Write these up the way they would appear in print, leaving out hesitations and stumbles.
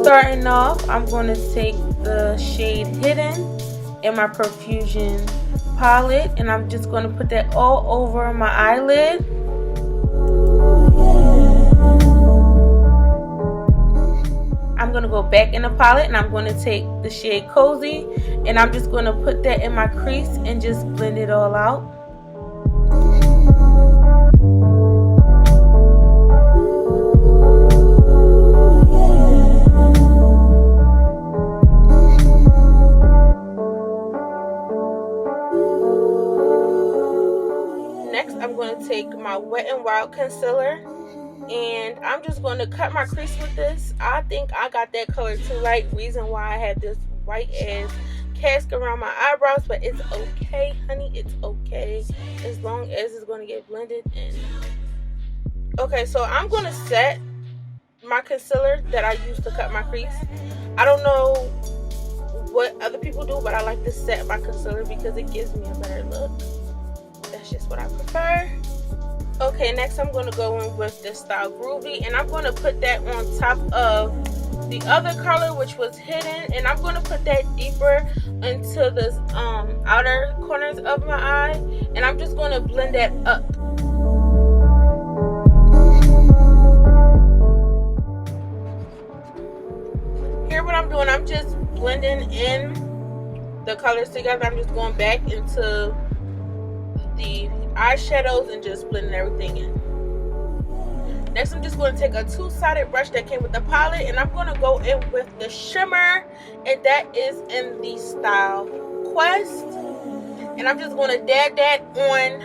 Starting off, I'm going to take the shade Hidden in my Profusion palette, and I'm just going to put that all over my eyelid. I'm going to go back in the palette and I'm going to take the shade Cozy, and I'm just going to put that in my crease and just blend it all out. Next, I'm going to take my Wet n Wild concealer, and I'm just going to cut my crease with this. I think I got that color too light, reason why I have this white ass cast around my eyebrows, but it's okay, honey, it's okay, as long as it's going to get blended in. Okay, so I'm going to set my concealer that I use to cut my crease. I don't know what other people do, but I like to set my concealer because it gives me a better look. That's just what I prefer. Okay, next I'm going to go in with the style Groovy, and I'm going to put that on top of the other color, which was Hidden, and I'm going to put that deeper into the outer corners of my eye, and I'm just going to blend that up. Here what I'm doing, I'm just blending in the colors together. I'm just going back into the eyeshadows and just blending everything in. Next, I'm just going to take a two-sided brush that came with the palette, and I'm going to go in with the shimmer, and that is in the style Quest. And I'm just going to dab that on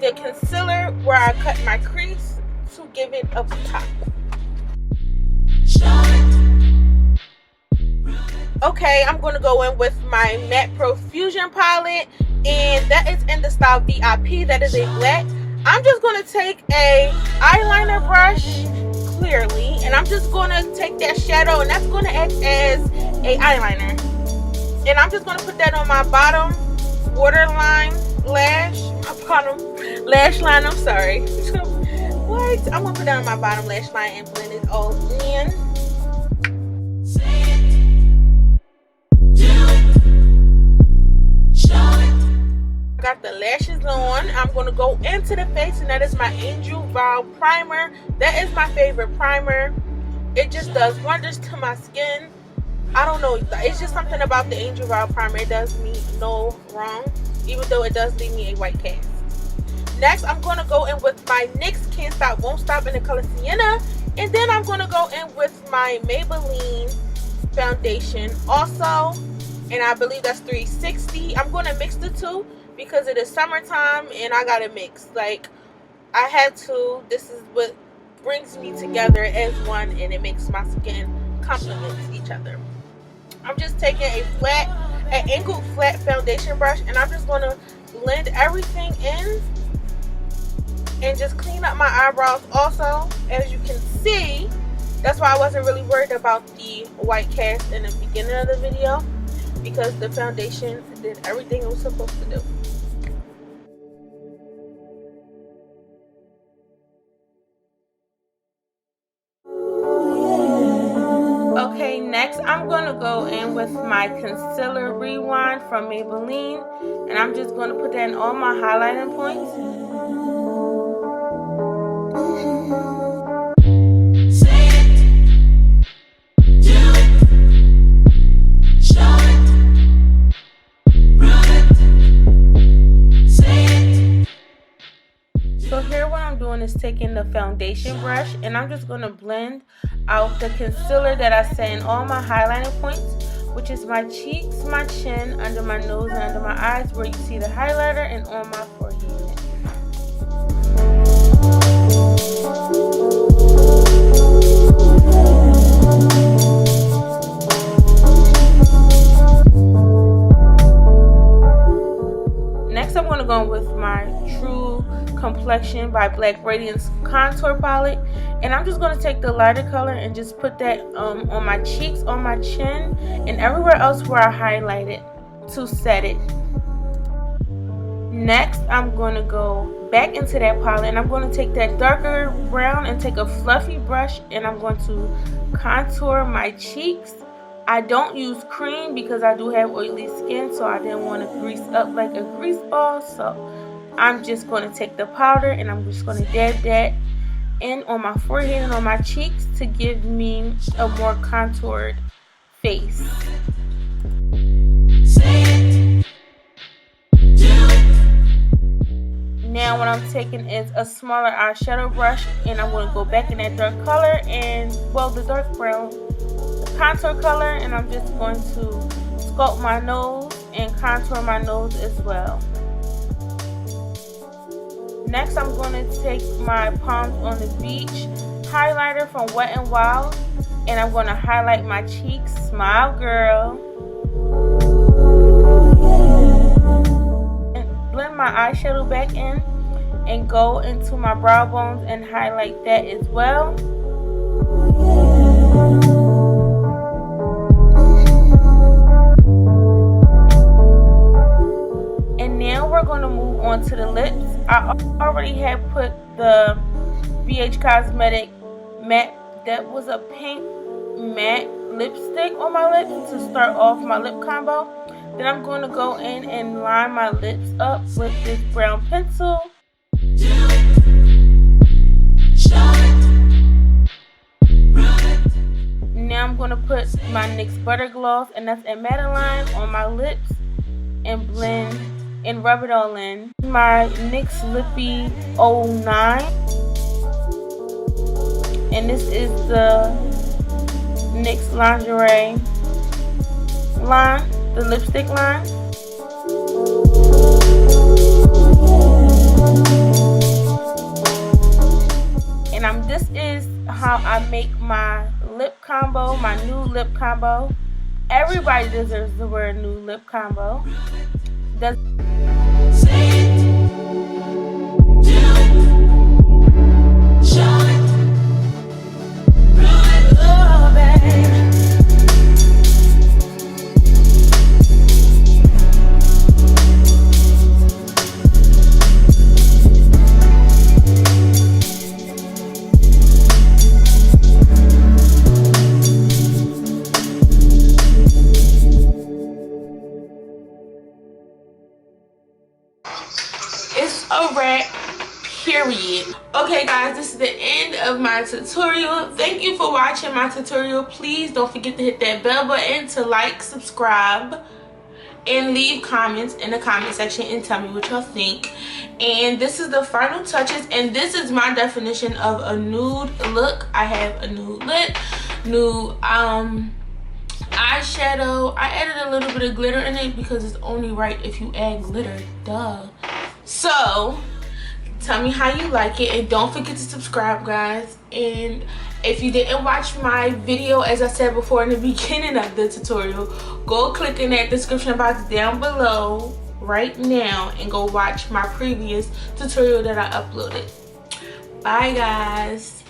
the concealer where I cut my crease to give it a pop. Okay, I'm going to go in with my Matte Profusion palette, and that is in the style VIP. That is a black. I'm just going to take a eyeliner brush, clearly, and I'm just going to take that shadow, and that's going to act as a eyeliner. And I'm just going to put that on my bottom waterline lash, my bottom lash line, I'm sorry. What? I'm going to put that on my bottom lash line and blend it all in. Got the lashes on. I'm going to go into the face, and that is my Angel Brow primer. That is my favorite primer. It just does wonders to my skin. I don't know, it's just something about the Angel Brow primer. It does me no wrong, even though it does leave me a white cast. Next, I'm going to go in with my NYX Can't Stop Won't Stop in the color Sienna, and then I'm going to go in with my Maybelline foundation also, and I believe that's 360. I'm going to mix the two because it is summertime and I gotta mix. Like, I had to. This is what brings me together as one, and it makes my skin complement each other. I'm just taking an angled flat foundation brush, and I'm just gonna blend everything in and just clean up my eyebrows also. As you can see, that's why I wasn't really worried about the white cast in the beginning of the video, because the foundation did everything it was supposed to do. Okay, next I'm going to go in with my Concealer Rewind from Maybelline, and I'm just going to put that in all my highlighting points. So here what I'm doing is taking the foundation brush, and I'm just going to blend out the concealer that I set in all my highlighting points, which is my cheeks, my chin, under my nose, and under my eyes where you see the highlighter, and on my forehead. Next I'm going to go with my True Complexion by Black Radiance contour palette, and I'm just going to take the lighter color and just put that on my cheeks, on my chin, and everywhere else where I highlighted to set it. Next I'm going to go back into that palette, and I'm going to take that darker brown and take a fluffy brush, and I'm going to contour my cheeks. I don't use cream because I do have oily skin, so I didn't want to grease up like a grease ball. So I'm just going to take the powder and I'm just going to dab that in on my forehead and on my cheeks to give me a more contoured face. Now what I'm taking is a smaller eyeshadow brush, and I'm going to go back in that dark color and, well, the dark brown, the contour color, and I'm just going to sculpt my nose and contour my nose as well. Next, I'm going to take my Palms on the Beach highlighter from Wet n Wild, and I'm going to highlight my cheeks. Smile, girl. And blend my eyeshadow back in and go into my brow bones and highlight that as well. And now we're going to move on to the lips. I already have put the BH Cosmetic matte, that was a pink matte lipstick on my lips to start off my lip combo. Then I'm going to go in and line my lips up with this brown pencil. Now I'm going to put my NYX Butter Gloss, and that's a Madeline, on my lips and blend and rub it all in. My NYX Lippy 09, and this is the NYX Lingerie line, the lipstick line. And this is how I make my lip combo, my new lip combo. Everybody deserves to wear a new lip combo. It's a wrap, period. Okay guys, this is the end of my tutorial. Thank you for watching my tutorial. Please don't forget to hit that bell button to like, subscribe, and leave comments in the comment section and tell me what y'all think. And this is the final touches, and this is my definition of a nude look. I have a nude lip, nude eyeshadow. I added a little bit of glitter in it because it's only right if you add glitter, duh. So tell me how you like it, and don't forget to subscribe, guys. And if you didn't watch my video, as I said before in the beginning of the tutorial, go click in that description box down below right now and go watch my previous tutorial that I uploaded. Bye guys.